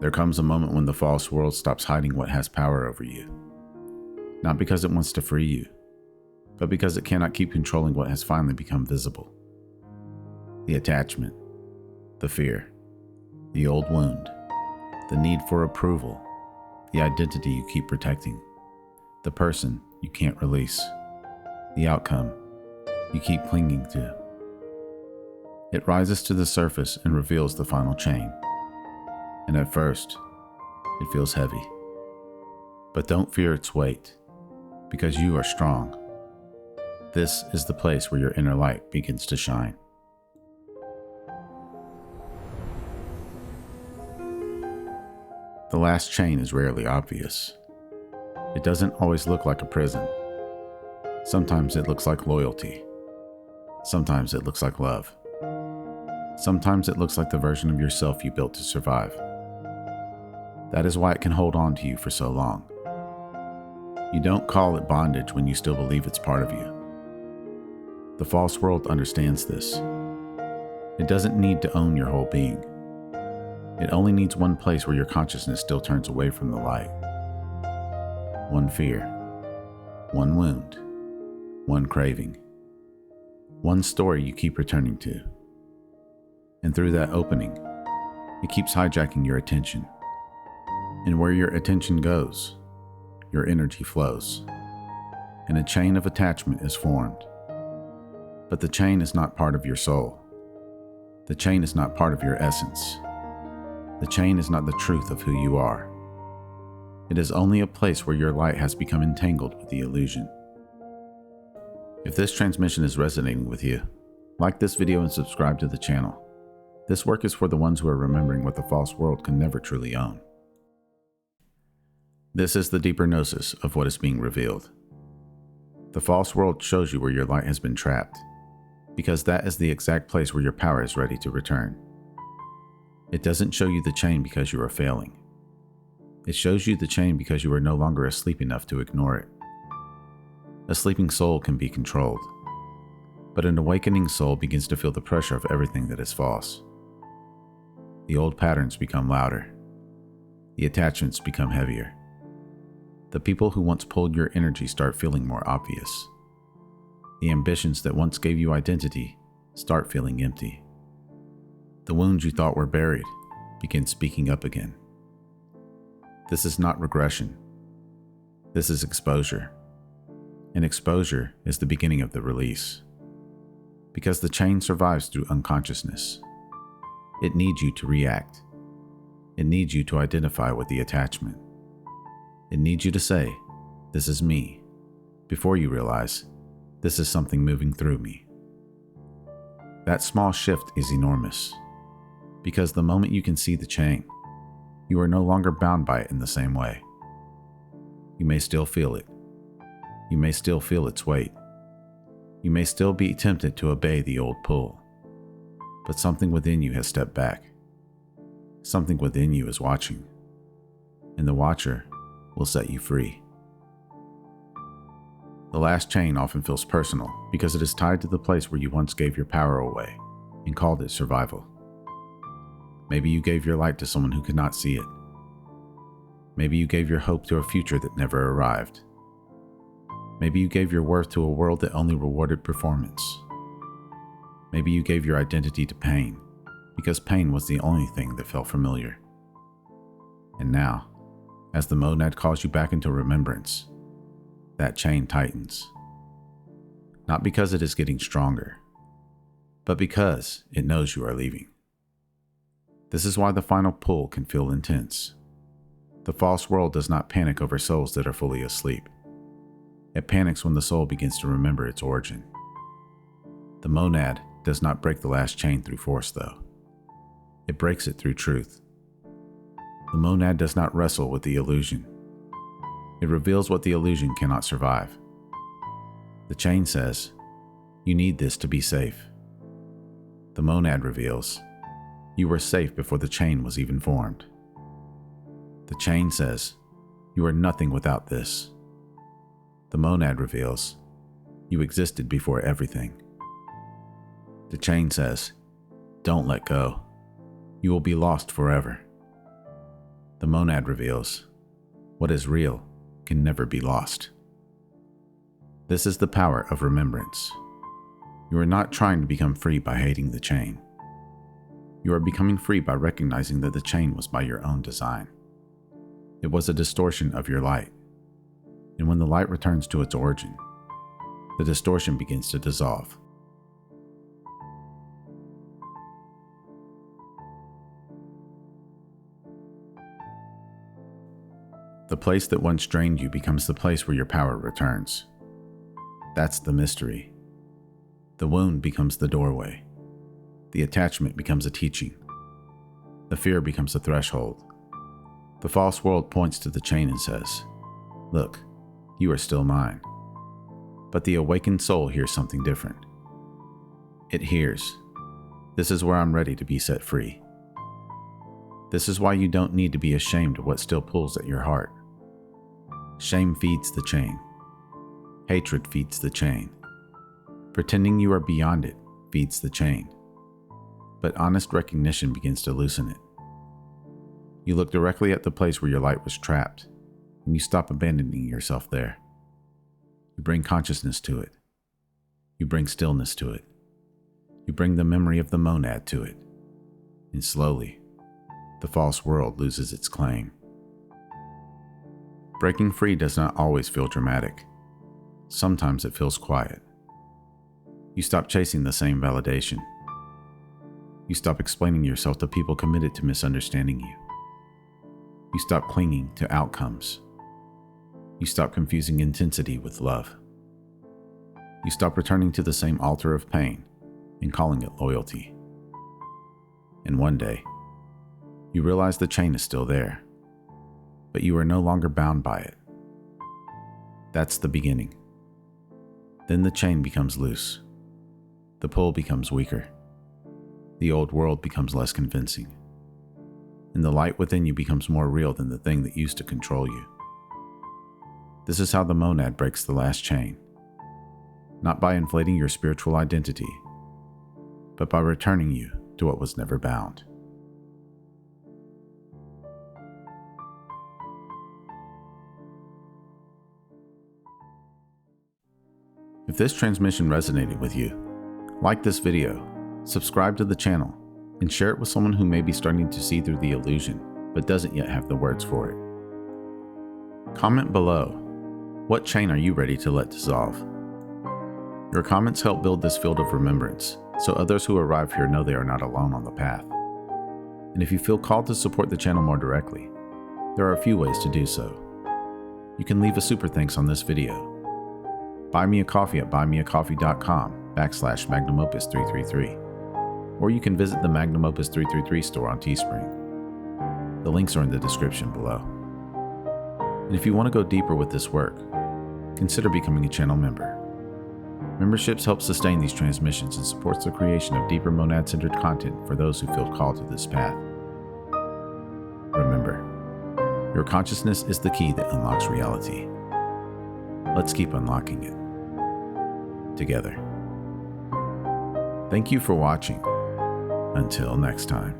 There comes a moment when the false world stops hiding what has power over you. Not because it wants to free you, but because it cannot keep controlling what has finally become visible. The attachment, the fear, the old wound, the need for approval, the identity you keep protecting, the person you can't release, the outcome you keep clinging to. It rises to the surface and reveals the final chain. And at first, it feels heavy. But don't fear its weight, because you are strong. This is the place where your inner light begins to shine. The last chain is rarely obvious. It doesn't always look like a prison. Sometimes it looks like loyalty. Sometimes it looks like love. Sometimes it looks like the version of yourself you built to survive. That is why it can hold on to you for so long. You don't call it bondage when you still believe it's part of you. The false world understands this. It doesn't need to own your whole being. It only needs one place where your consciousness still turns away from the light. One fear, one wound, one craving, one story you keep returning to. And through that opening, it keeps hijacking your attention. And where your attention goes, your energy flows, and a chain of attachment is formed. But the chain is not part of your soul. The chain is not part of your essence. The chain is not the truth of who you are. It is only a place where your light has become entangled with the illusion. If this transmission is resonating with you, like this video and subscribe to the channel. This work is for the ones who are remembering what the false world can never truly own. This is the deeper gnosis of what is being revealed. The false world shows you where your light has been trapped, because that is the exact place where your power is ready to return. It doesn't show you the chain because you are failing. It shows you the chain because you are no longer asleep enough to ignore it. A sleeping soul can be controlled, but an awakening soul begins to feel the pressure of everything that is false. The old patterns become louder. The attachments become heavier. The people who once pulled your energy start feeling more obvious. The ambitions that once gave you identity start feeling empty. The wounds you thought were buried begin speaking up again. This is not regression. This is exposure. And exposure is the beginning of the release. Because the chain survives through unconsciousness. It needs you to react. It needs you to identify with the attachment. It needs you to say, "This is me," before you realize, "This is something moving through me." That small shift is enormous, because the moment you can see the chain, you are no longer bound by it in the same way. You may still feel it. You may still feel its weight. You may still be tempted to obey the old pull, but something within you has stepped back. Something within you is watching, and the watcher will set you free. The last chain often feels personal because it is tied to the place where you once gave your power away and called it survival. Maybe you gave your light to someone who could not see it. Maybe you gave your hope to a future that never arrived. Maybe you gave your worth to a world that only rewarded performance. Maybe you gave your identity to pain because pain was the only thing that felt familiar. And now, as the monad calls you back into remembrance, that chain tightens. Not because it is getting stronger, but because it knows you are leaving. This is why the final pull can feel intense. The false world does not panic over souls that are fully asleep. It panics when the soul begins to remember its origin. The monad does not break the last chain through force, though. It breaks it through truth. The monad does not wrestle with the illusion. It reveals what the illusion cannot survive. The chain says, "You need this to be safe." The monad reveals, "You were safe before the chain was even formed." The chain says, "You are nothing without this." The monad reveals, "You existed before everything." The chain says, "Don't let go. You will be lost forever." The monad reveals, what is real can never be lost. This is the power of remembrance. You are not trying to become free by hating the chain. You are becoming free by recognizing that the chain was by your own design. It was a distortion of your light. And when the light returns to its origin, the distortion begins to dissolve. The place that once drained you becomes the place where your power returns. That's the mystery. The wound becomes the doorway. The attachment becomes a teaching. The fear becomes a threshold. The false world points to the chain and says, "Look, you are still mine." But the awakened soul hears something different. It hears, "This is where I'm ready to be set free." This is why you don't need to be ashamed of what still pulls at your heart. Shame feeds the chain. Hatred feeds the chain. Pretending you are beyond it feeds the chain. But honest recognition begins to loosen it. You look directly at the place where your light was trapped, and you stop abandoning yourself there. You bring consciousness to it. You bring stillness to it. You bring the memory of the monad to it. And slowly, the false world loses its claim. Breaking free does not always feel dramatic. Sometimes it feels quiet. You stop chasing the same validation. You stop explaining yourself to people committed to misunderstanding you. You stop clinging to outcomes. You stop confusing intensity with love. You stop returning to the same altar of pain and calling it loyalty. And one day, you realize the chain is still there, but you are no longer bound by it. That's the beginning. Then the chain becomes loose. The pull becomes weaker. The old world becomes less convincing. And the light within you becomes more real than the thing that used to control you. This is how the monad breaks the last chain. Not by inflating your spiritual identity, but by returning you to what was never bound. If this transmission resonated with you, like this video, subscribe to the channel, and share it with someone who may be starting to see through the illusion, but doesn't yet have the words for it. Comment below, what chain are you ready to let dissolve? Your comments help build this field of remembrance, so others who arrive here know they are not alone on the path. And if you feel called to support the channel more directly, there are a few ways to do so. You can leave a super thanks on this video. Buy me a coffee at buymeacoffee.com/magnumopus333. Or you can visit the Magnum Opus 333 store on Teespring. The links are in the description below. And if you want to go deeper with this work, consider becoming a channel member. Memberships help sustain these transmissions and supports the creation of deeper monad-centered content for those who feel called to this path. Remember, your consciousness is the key that unlocks reality. Let's keep unlocking it together. Thank you for watching. Until next time.